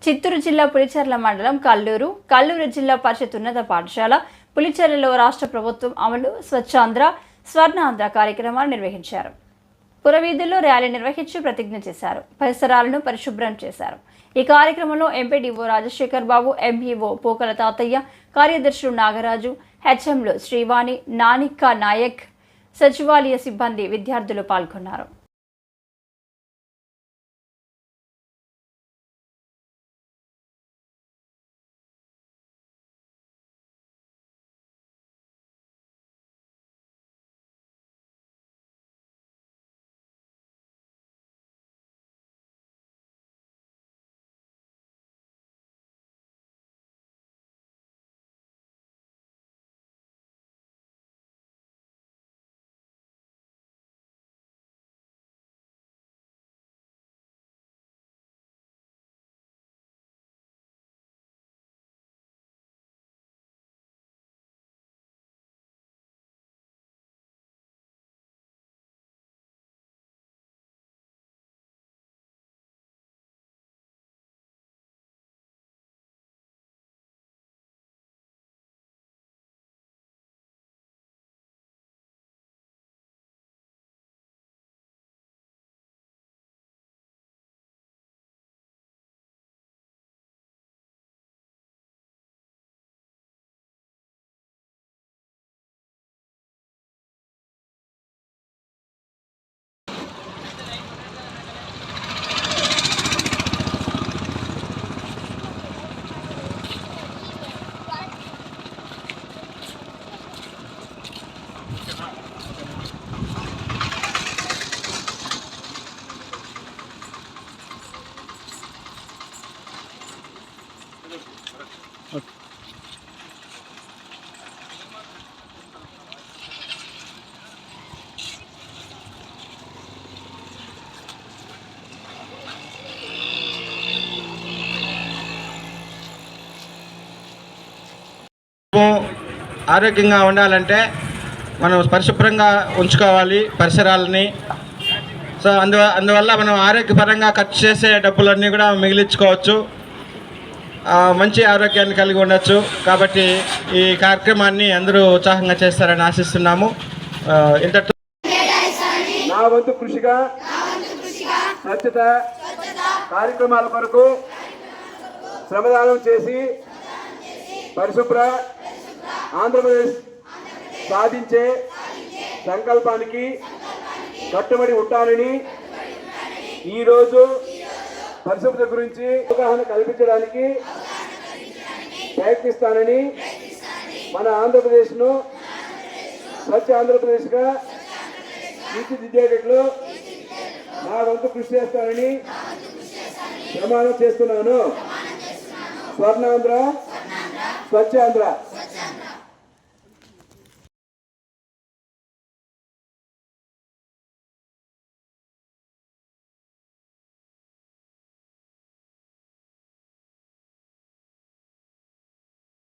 చిత్తూరు జిల్లా పులిచెర్ల మండలం కల్లూరు జిల్లా పరిషత్ ఉన్నత పాఠశాల పులిచెర్లలో రాష్ట్ర ప్రభుత్వం అమలు స్వచ్ఛాంధ్ర స్వర్ణాంధ్ర కార్యక్రమాలు నిర్వహించారు. పురవీధుల్లో ర్యాలీ నిర్వహించి ప్రతిజ్ఞ చేశారు. పరిసరాలను పరిశుభ్రం చేశారు. ఈ కార్యక్రమంలో ఎంపీడీఓ రాజశేఖర్ బాబు, ఎంఈఓ పోకల తాతయ్య, కార్యదర్శులు నాగరాజు, హెచ్ఎంలు శ్రీవాణి, నానిక్క నాయక్, సచివాలయ సిబ్బంది, విద్యార్థులు పాల్గొన్నారు. ఆరోగ్యంగా ఉండాలంటే మనం పరిశుభ్రంగా ఉంచుకోవాలి పరిసరాలని. సో అందువల్ల మనం ఆరోగ్యపరంగా ఖర్చు చేసే డబ్బులన్నీ కూడా మిగిలించుకోవచ్చు, మంచి ఆరోగ్యాన్ని కలిగి ఉండొచ్చు. కాబట్టి ఈ కార్యక్రమాన్ని అందరూ ఉత్సాహంగా చేస్తారని ఆశిస్తున్నాము. ఇంతటితో నా వంతు కృషిగా స్వచ్ఛత కార్యక్రమాల కొరకు శ్రమదానం చేసి పరిశుభ్ర ఆంధ్రప్రదేశ్ సాధించే సంకల్పానికి కట్టుబడి ఉంటానని ఈరోజు పరిశుభ్రత గురించి అవగాహన కల్పించడానికి ప్రయత్నిస్తానని, మన ఆంధ్రప్రదేశ్ను స్వచ్ఛ ఆంధ్రప్రదేశ్గా తీర్చిదిద్దేటట్లు నా వంతు కృషి చేస్తానని ప్రమాణం చేస్తున్నాను. స్వర్ణాంధ్ర, స్వచ్ఛాంధ్ర.